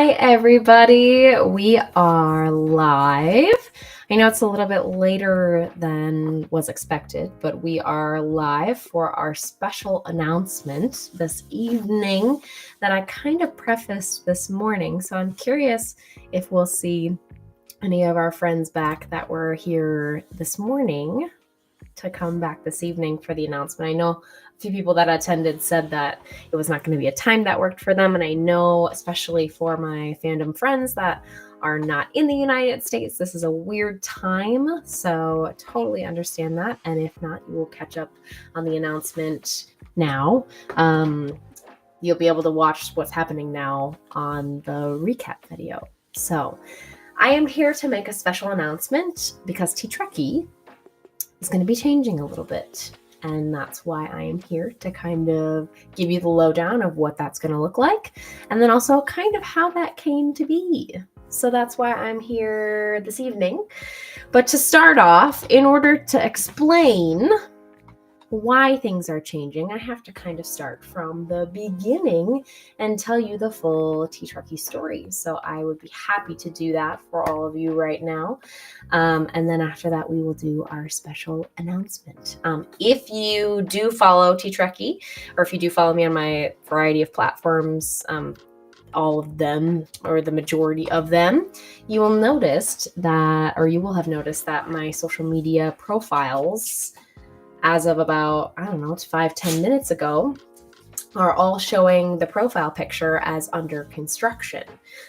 Hi, everybody. We are live. I know it's a little bit later than was expected, but we are live for our special announcement this evening that I kind of prefaced this morning. So I'm curious if we'll see any of our friends back that were here this morning to come back this evening for the announcement. I know a few people that attended said that it was not going to be a time that worked for them. And I know, especially for my fandom friends that are not in the United States, this is a weird time. So totally understand that. And if not, you will catch up on the announcement now. You'll be able to watch what's happening now on the recap video. So I am here to make a special announcement because TTrekkie is going to be changing a little bit. And that's why I am here to kind of give you the lowdown of what that's going to look like. And then also kind of how that came to be. So that's why I'm here this evening. But to start off, in order to explain why things are changing, I have to kind of start from the beginning and tell you the full TTrekkie story. So I would be happy to do that for all of you right now. And then after that, we will do our special announcement. If you do follow TTrekkie, or if you do follow me on my variety of platforms, all of them or the majority of them, you will notice that, or you will have noticed that my social media profiles, as of about, I don't know, it's 5-10 minutes ago, are all showing the profile picture as under construction.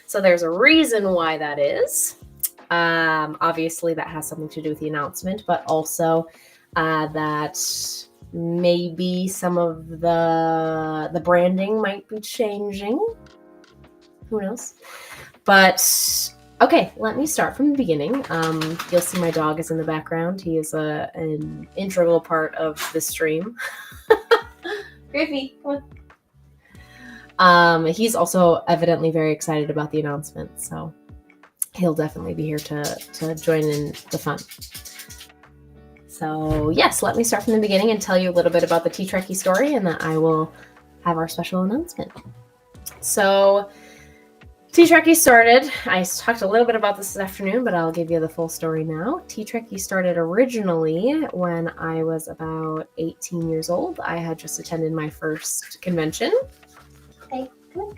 So there's a reason why that is. Obviously, that has something to do with the announcement, but also that maybe some of the branding might be changing. Who knows? But okay, let me start from the beginning. You'll see my dog is in the background. He is an integral part of the stream. Griffey, come on. He's also evidently very excited about the announcement, so he'll definitely be here to join in the fun. So yes, let me start from the beginning and tell you a little bit about the TTrekkie story, and then I will have our special announcement. So TTrekkie started, I talked a little bit about this afternoon, but I'll give you the full story now. TTrekkie started originally when I was about 18 years old. I had just attended my first convention. Hey, come on.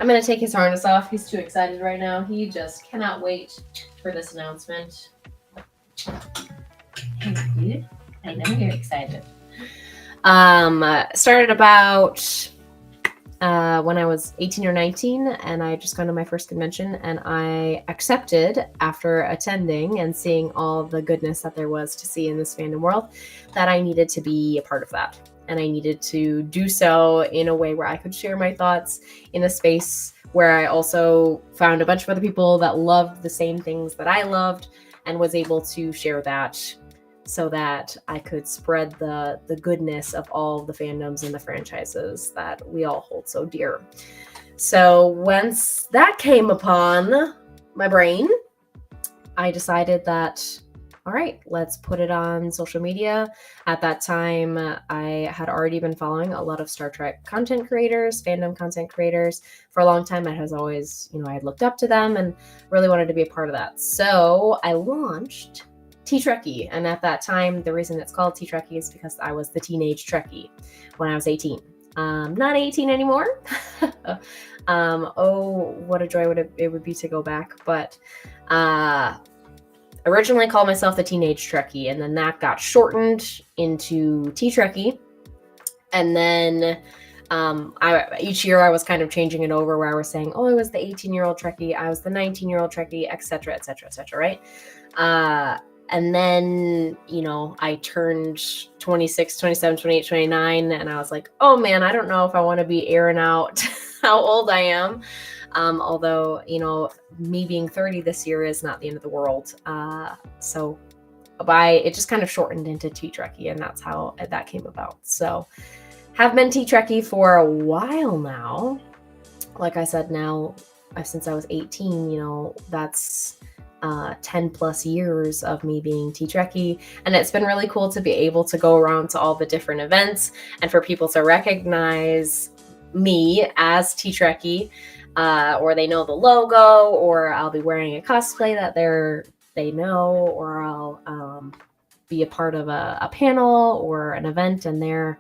I'm going to take his harness off. He's too excited right now. He just cannot wait for this announcement. Hey, dude. I know you're excited. Started about when I was 18 or 19, and I had just gone to my first convention, and I accepted, after attending and seeing all the goodness that there was to see in this fandom world, that I needed to be a part of that. And I needed to do so in a way where I could share my thoughts in a space where I also found a bunch of other people that loved the same things that I loved and was able to share that, so that I could spread the goodness of all the fandoms and the franchises that we all hold so dear. So once that came upon my brain, I decided that, all right, let's put it on social media. At that time, I had already been following a lot of Star Trek content creators, fandom content creators. For a long time, I had always, I had looked up to them and really wanted to be a part of that. So I launched TTrekkie, and at that time, the reason it's called TTrekkie is because I was the teenage Trekkie when I was 18. Not 18 anymore. Oh, what a joy it would be to go back. But originally called myself the teenage Trekkie, and then that got shortened into TTrekkie. And then each year I was kind of changing it over, where I was saying, oh, I was the 18-year-old Trekkie, I was the 19-year-old Trekkie, etc., etc., etc., right? And then, I turned 26, 27, 28, 29, and I was like, oh man, I don't know if I want to be airing out how old I am. Although, me being 30 this year is not the end of the world. So it just kind of shortened into TTrekkie, and that's how that came about. So have been TTrekkie for a while now. Like I said, now, since I was 18, that's 10 plus years of me being TTrekkie, and it's been really cool to be able to go around to all the different events and for people to recognize me as TTrekkie, or they know the logo, or I'll be wearing a cosplay that they know, or I'll be a part of a panel or an event, and they're,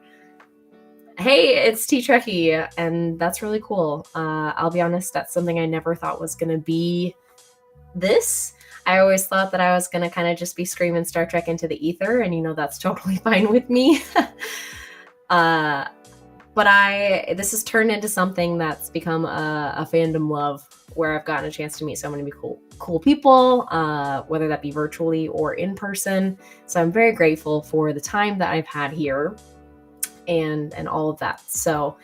hey, it's TTrekkie, and that's really cool. I'll be honest, that's something I never thought was going to be this. I always thought that I was going to kind of just be screaming Star Trek into the ether, and that's totally fine with me. But this has turned into something that's become a fandom love, where I've gotten a chance to meet so many cool people, whether that be virtually or in person. So I'm very grateful for the time that I've had here and all of that. So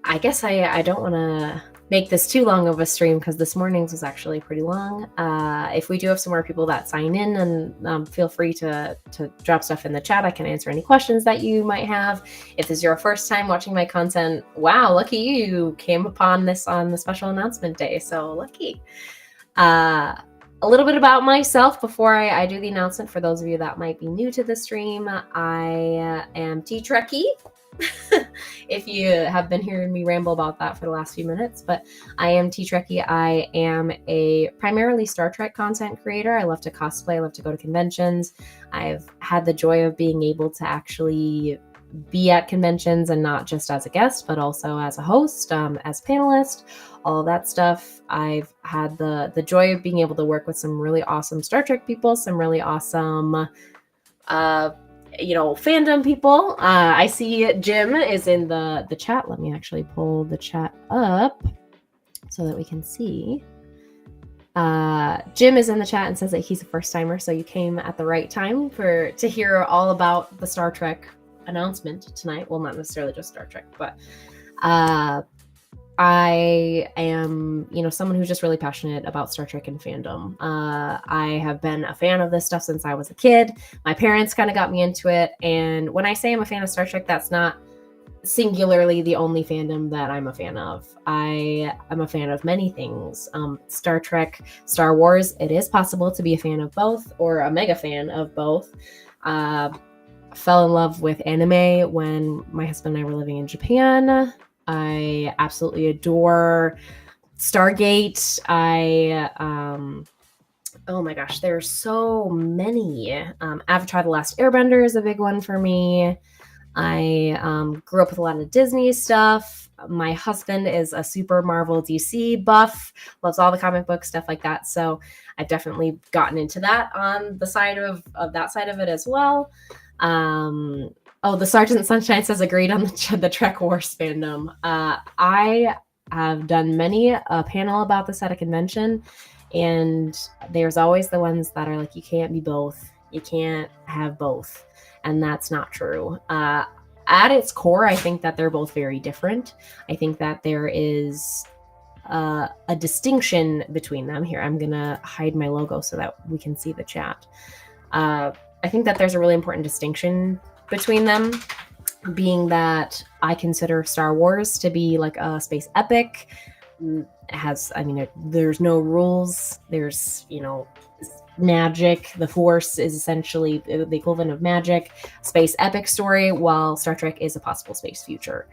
I guess I don't want to make this too long of a stream, because this morning's was actually pretty long. If we do have some more people that sign in, and feel free to drop stuff in the chat. I can answer any questions that you might have. If this is your first time watching my content, wow, lucky you came upon this on the special announcement day. So lucky. A little bit about myself before I do the announcement, for those of you that might be new to the stream. I am TTrekkie. If you have been hearing me ramble about that for the last few minutes, but I am TTrekkie. I am a primarily Star Trek content creator. I love to cosplay. I love to go to conventions. I've had the joy of being able to actually be at conventions, and not just as a guest, but also as a host, as a panelist, all of that stuff. I've had the joy of being able to work with some really awesome Star Trek people, some really awesome fandom people. I see Jim is in the chat. Let me actually pull the chat up so that we can see. Jim is in the chat and says that he's a first timer, so you came at the right time to hear all about the Star Trek announcement tonight. Well, not necessarily just Star Trek, but I am, someone who's just really passionate about Star Trek and fandom. I have been a fan of this stuff since I was a kid. My parents kind of got me into it. And when I say I'm a fan of Star Trek, that's not singularly the only fandom that I'm a fan of. I am a fan of many things. Star Trek, Star Wars, it is possible to be a fan of both, or a mega fan of both. Fell in love with anime when my husband and I were living in Japan. I absolutely adore Stargate. Oh my gosh, there's so many. Avatar: The Last Airbender is a big one for me. I grew up with a lot of Disney stuff. My husband is a super Marvel DC buff, loves all the comic book stuff like that. So I've definitely gotten into that on the side of that side of it as well. Oh, the Sergeant Sunshine says agreed on the Trek Wars fandom. I have done many a panel about this at a convention, and there's always the ones that are like, you can't be both. You can't have both. And that's not true. At its core, I think that they're both very different. I think that there is a distinction between them. Here, I'm going to hide my logo so that we can see the chat. I think that there's a really important distinction between them, being that I consider Star Wars to be like a space epic. There's no rules. There's, magic. The Force is essentially the equivalent of magic. Space epic story, while Star Trek is a possible space future.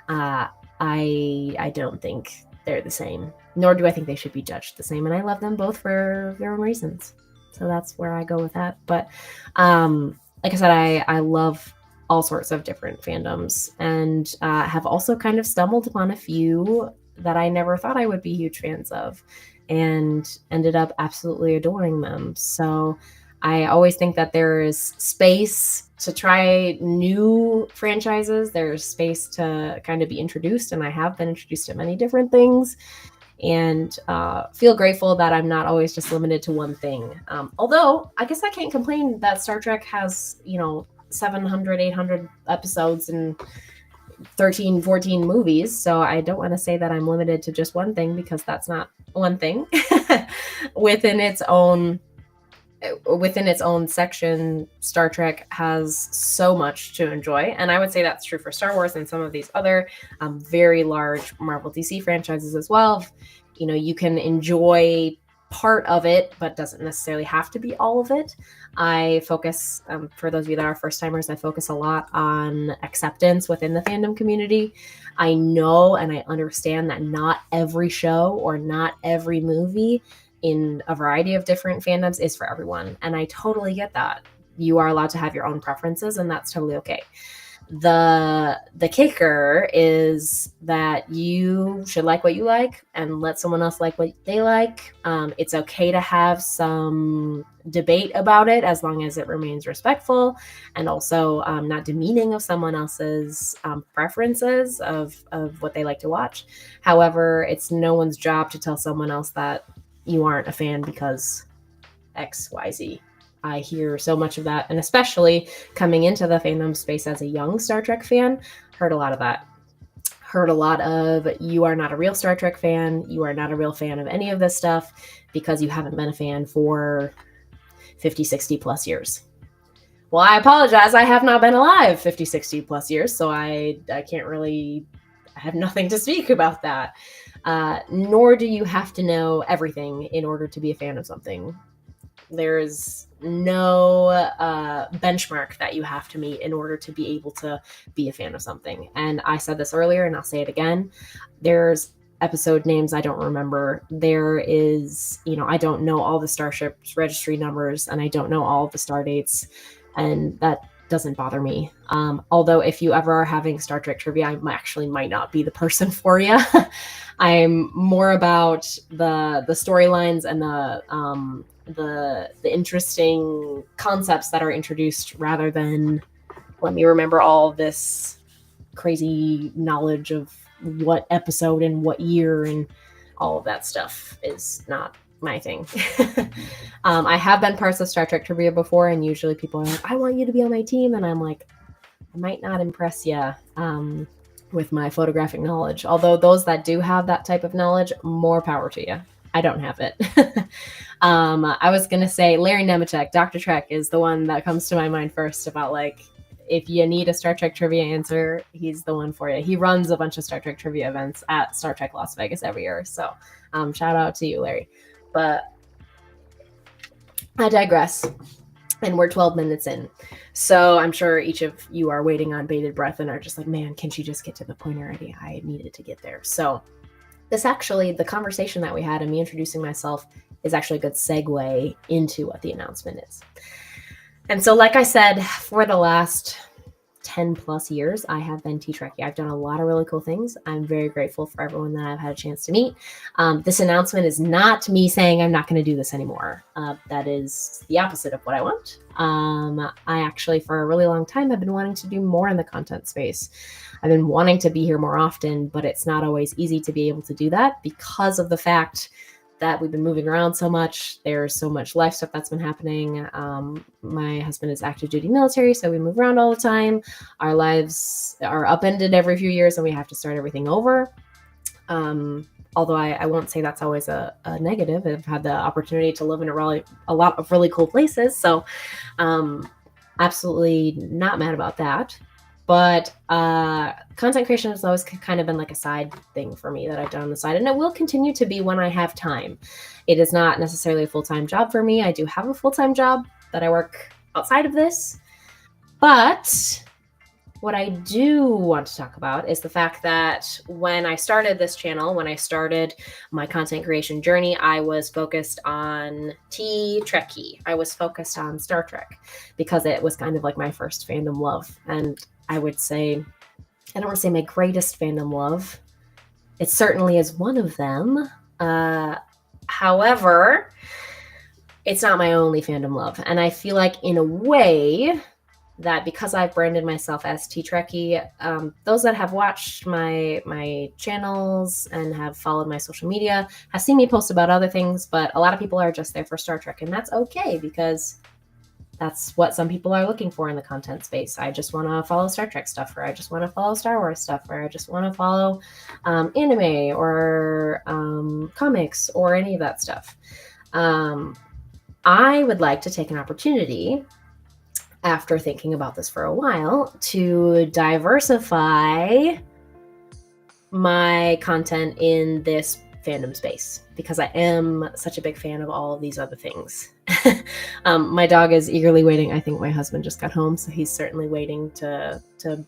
I don't think they're the same, nor do I think they should be judged the same. And I love them both for their own reasons. So that's where I go with that. But like I said, I love all sorts of different fandoms, and have also kind of stumbled upon a few that I never thought I would be huge fans of, and ended up absolutely adoring them. So I always think that there is space to try new franchises. There's space to kind of be introduced, and I have been introduced to many different things, and feel grateful that I'm not always just limited to one thing. Although I guess I can't complain that Star Trek has, 700, 800 episodes and 13, 14 movies. So I don't want to say that I'm limited to just one thing, because that's not one thing. Within its own section, Star Trek has so much to enjoy. And I would say that's true for Star Wars and some of these other very large Marvel DC franchises as well. You can enjoy part of it, but doesn't necessarily have to be all of it. I focus, for those of you that are first timers, I focus a lot on acceptance within the fandom community. I know and I understand that not every show or not every movie in a variety of different fandoms is for everyone. And I totally get that. You are allowed to have your own preferences, and that's totally okay. The kicker is that you should like what you like and let someone else like what they like. It's okay to have some debate about it as long as it remains respectful and also not demeaning of someone else's preferences of what they like to watch. However, it's no one's job to tell someone else that you aren't a fan because XYZ. I hear so much of that, and especially coming into the fandom space as a young Star Trek fan, heard a lot of that. Heard a lot of, you are not a real Star Trek fan, you are not a real fan of any of this stuff because you haven't been a fan for 50, 60 plus years. Well, I apologize, I have not been alive 50, 60 plus years, so I can't really, I have nothing to speak about that. Nor do you have to know everything in order to be a fan of something. There's no benchmark that you have to meet in order to be able to be a fan of something. And I said this earlier and I'll say it again. There's episode names I don't remember. There is, I don't know all the starship's registry numbers and I don't know all the star dates. And that doesn't bother me. Although if you ever are having Star Trek trivia, I actually might not be the person for you. I'm more about the storylines and the interesting concepts that are introduced rather than let me remember all this crazy knowledge of what episode and what year and all of that stuff is not my thing. I have been parts of Star Trek trivia before, and usually people are like, I want you to be on my team, and I'm like, I might not impress you with my photographic knowledge. Although those that do have that type of knowledge, more power to you. I don't have it. I was going to say Larry Nemeczek, Dr. Trek is the one that comes to my mind first about like, if you need a Star Trek trivia answer, he's the one for you. He runs a bunch of Star Trek trivia events at Star Trek Las Vegas every year. So shout out to you, Larry. But I digress. And we're 12 minutes in. So I'm sure each of you are waiting on bated breath and are just like, man, can she just get to the point already? I needed to get there. So this actually, the conversation that we had and me introducing myself is actually a good segue into what the announcement is. And so, like I said, for the last 10 plus years, I have been TTrekkie. I've done a lot of really cool things. I'm very grateful for everyone that I've had a chance to meet. This announcement is not me saying I'm not going to do this anymore. That is the opposite of what I want. I actually, for a really long time, have been wanting to do more in the content space. I've been wanting to be here more often, but it's not always easy to be able to do that because of the fact that we've been moving around so much. There's so much life stuff that's been happening. My husband is active duty military, so we move around all the time. Our lives are upended every few years and we have to start everything over. Although I won't say that's always a negative. I've had the opportunity to live in a lot of really cool places. So absolutely not mad about that. But content creation has always kind of been like a side thing for me that I've done on the side, and it will continue to be when I have time. It is not necessarily a full-time job for me. I do have a full-time job that I work outside of this. But what I do want to talk about is the fact that when I started this channel, when I started my content creation journey, I was focused on TTrekkie. I was focused on Star Trek because it was kind of like my first fandom love. And I would say, I don't want to say my greatest fandom love. It certainly is one of them. However, it's not my only fandom love. And I feel like in a way that because I've branded myself as TTrekkie, those that have watched my channels and have followed my social media have seen me post about other things, but a lot of people are just there for Star Trek, and that's okay because that's what some people are looking for in the content space. I just want to follow Star Trek stuff, or I just want to follow Star Wars stuff, or I just want to follow anime or comics or any of that stuff. I would like to take an opportunity, after thinking about this for a while, to diversify my content in this fandom space because I am such a big fan of all of these other things. My dog is eagerly waiting. I think my husband just got home, so he's certainly waiting to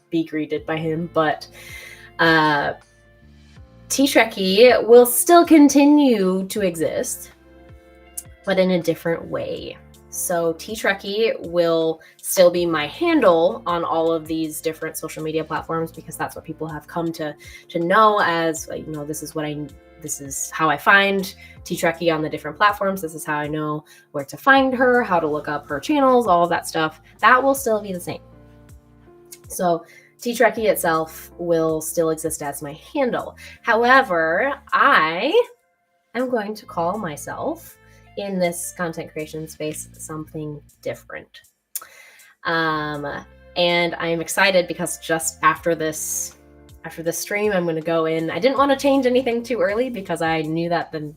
be greeted by him. But TTrekkie will still continue to exist, but in a different way. So TTrekkie will still be my handle on all of these different social media platforms, because that's what people have come to know as, you know, this is how I find TTrekkie on the different platforms. This is how I know where to find her, how to look up her channels, all of that stuff. That will still be the same. So TTrekkie itself will still exist as my handle. However, I am going to call myself, in this content creation space, something different. And I'm excited because just after this stream, I'm going to go in. I didn't want to change anything too early because I knew that then,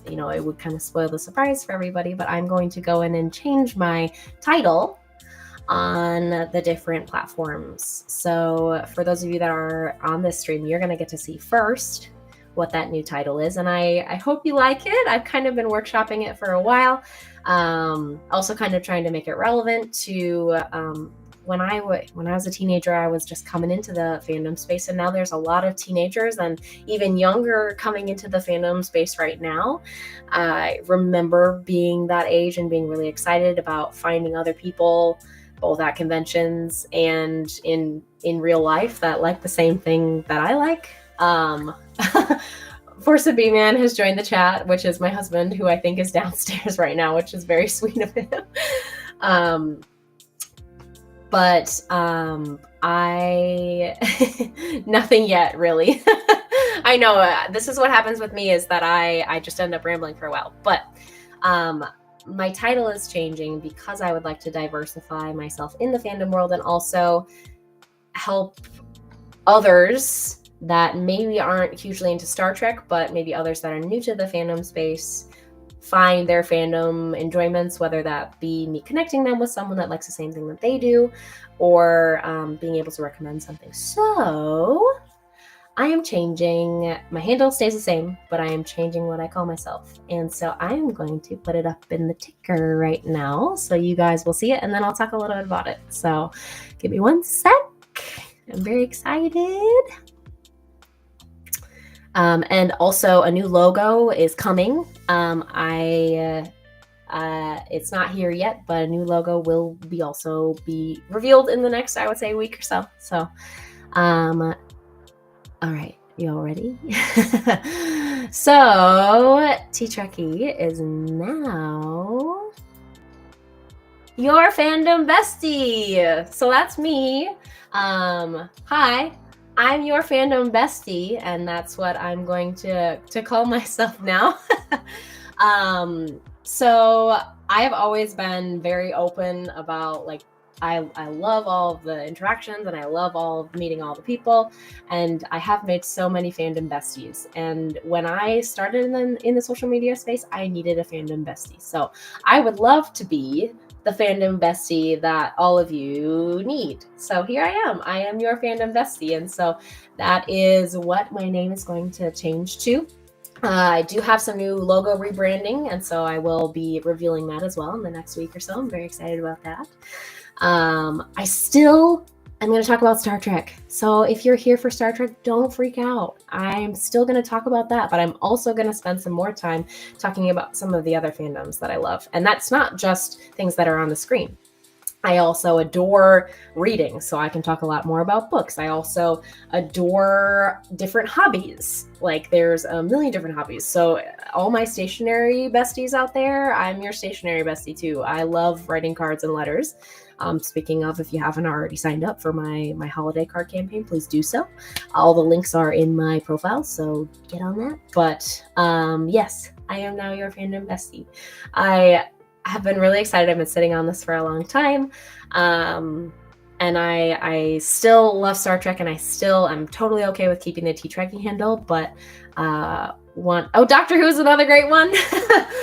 you know, it would kind of spoil the surprise for everybody, but I'm going to go in and change my title on the different platforms. So for those of you that are on this stream, you're going to get to see first what that new title is, and I hope you like it. I've kind of been workshopping it for a while, also kind of trying to make it relevant to when I was a teenager. I was just coming into the fandom space, and now there's a lot of teenagers and even younger coming into the fandom space right now. I remember being that age and being really excited about finding other people, both at conventions and in real life, that like the same thing that I like. Force of B-Man has joined the chat, which is my husband, who I think is downstairs right now, which is very sweet of him. I nothing yet, really. I know this is what happens with me, is that I just end up rambling for a while. But my title is changing because I would like to diversify myself in the fandom world and also help others that maybe aren't hugely into Star Trek, but maybe others that are new to the fandom space find their fandom enjoyments, whether that be me connecting them with someone that likes the same thing that they do, or being able to recommend something. So I am changing. My handle stays the same, but I am changing what I call myself. And so I am going to put it up in the ticker right now so you guys will see it, and then I'll talk a little bit about it. So give me one sec. I'm very excited. And also a new logo is coming. It's not here yet, but a new logo will also be revealed in the next, I would say, week or so. So, all right, you all ready? So TTrekkie is now your fandom bestie. So that's me. Hi. I'm your fandom bestie, and that's what I'm going to call myself now. So I have always been very open about, like, I love all of the interactions, and I love all of meeting all the people, and I have made so many fandom besties. And when I started in the social media space, I needed a fandom bestie. So I would love to be the fandom bestie that all of you need. So here I am. I am your fandom bestie. And so that is what my name is going to change to. I do have some new logo rebranding, and so I will be revealing that as well in the next week or so. I'm very excited about that. I'm going to talk about Star Trek. So if you're here for Star Trek, don't freak out. I'm still going to talk about that, but I'm also going to spend some more time talking about some of the other fandoms that I love. And that's not just things that are on the screen. I also adore reading, so I can talk a lot more about books. I also adore different hobbies. Like, there's a million different hobbies. So all my stationery besties out there, I'm your stationery bestie too. I love writing cards and letters. Speaking of, if you haven't already signed up for my holiday card campaign, please do so. All the links are in my profile, so get on that. But yes, I am now your fandom bestie. I have been really excited. I've been sitting on this for a long time. And I still love Star Trek, and I'm totally okay with keeping the TTrekkie handle, but Doctor Who is another great one.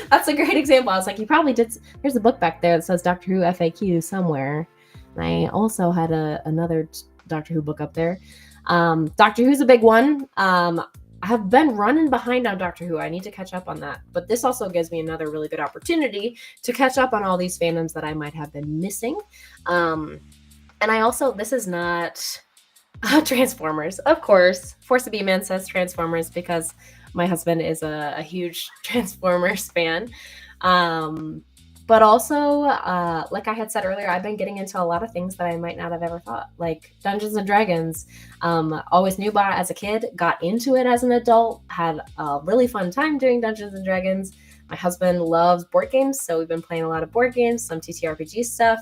That's a great example. I was like, you probably did. There's a book back there that says Doctor Who FAQ somewhere. And I also had another Doctor Who book up there. Doctor Who's a big one. I have been running behind on Doctor Who. I need to catch up on that. But this also gives me another really good opportunity to catch up on all these fandoms that I might have been missing. And I also, this is not Transformers, of course. Force of B Man says Transformers because my husband is a huge Transformers fan. But also, like I had said earlier, I've been getting into a lot of things that I might not have ever thought, like Dungeons and Dragons. Always knew about it as a kid, got into it as an adult, had a really fun time doing Dungeons and Dragons. My husband loves board games, so we've been playing a lot of board games, some TTRPG stuff,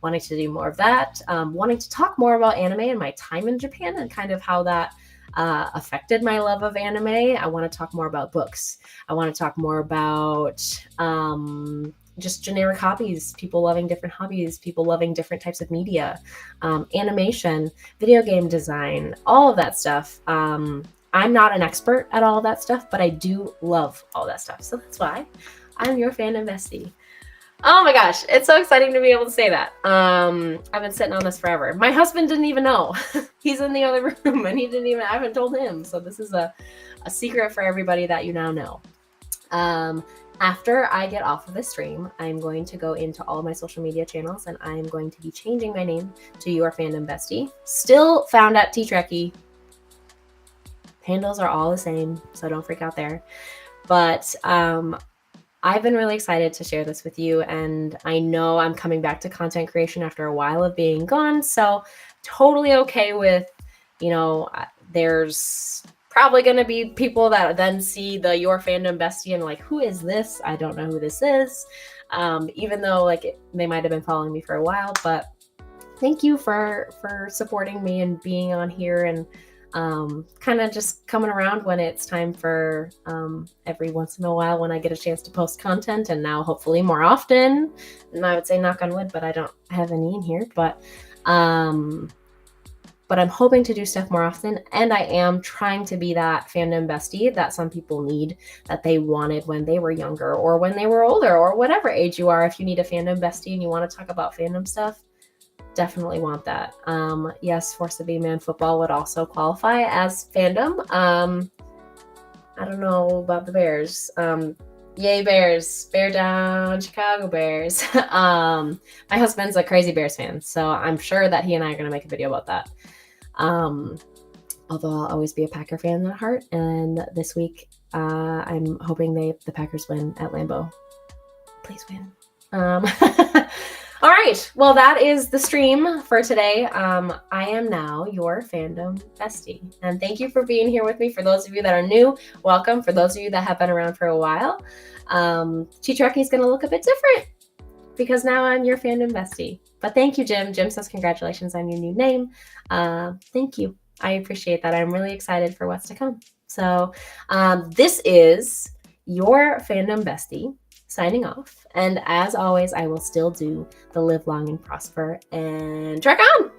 wanting to do more of that, wanting to talk more about anime and my time in Japan and kind of how that affected my love of anime. I want to talk more about books. I want to talk more about just generic hobbies, people loving different hobbies, people loving different types of media, animation, video game design, all of that stuff. I'm not an expert at all of that stuff, but I do love all that stuff. So that's why I'm your fandom bestie. Oh my gosh, it's so exciting to be able to say that. I've been sitting on this forever. My husband didn't even know. He's in the other room and I haven't told him. So this is a secret for everybody that you now know. After I get off of this stream, I'm going to go into all of my social media channels and I'm going to be changing my name to Your Fandom Bestie. Still found at TTrekkie. Handles are all the same, so don't freak out there. But I've been really excited to share this with you, and I know I'm coming back to content creation after a while of being gone, so totally okay with, there's probably going to be people that then see the Your Fandom Bestie and like, who is this? I don't know who this is, even though they might have been following me for a while, but thank you for supporting me and being on here and kind of just coming around when it's time for every once in a while when I get a chance to post content, and now hopefully more often. And I would say knock on wood, but I don't have any in here. But I'm hoping to do stuff more often, and I am trying to be that fandom bestie that some people need, that they wanted when they were younger or when they were older or whatever age you are. If you need a fandom bestie and you want to talk about fandom stuff, definitely want that. Yes, Force of B-Man football would also qualify as fandom. I don't know about the Bears. Yay Bears, bear down, Chicago Bears. My husband's a crazy Bears fan, so I'm sure that he and I are going to make a video about that. Although I'll always be a Packer fan at heart, and this week I'm hoping the Packers win at Lambeau. Please win. All right. Well, that is the stream for today. I am now your fandom bestie. And thank you for being here with me. For those of you that are new, welcome. For those of you that have been around for a while, TTrekkie is going to look a bit different because now I'm your fandom bestie. But thank you, Jim. Jim says congratulations on your new name. Thank you. I appreciate that. I'm really excited for what's to come. So this is your fandom bestie signing off. And as always, I will still do the live long and prosper and trek on.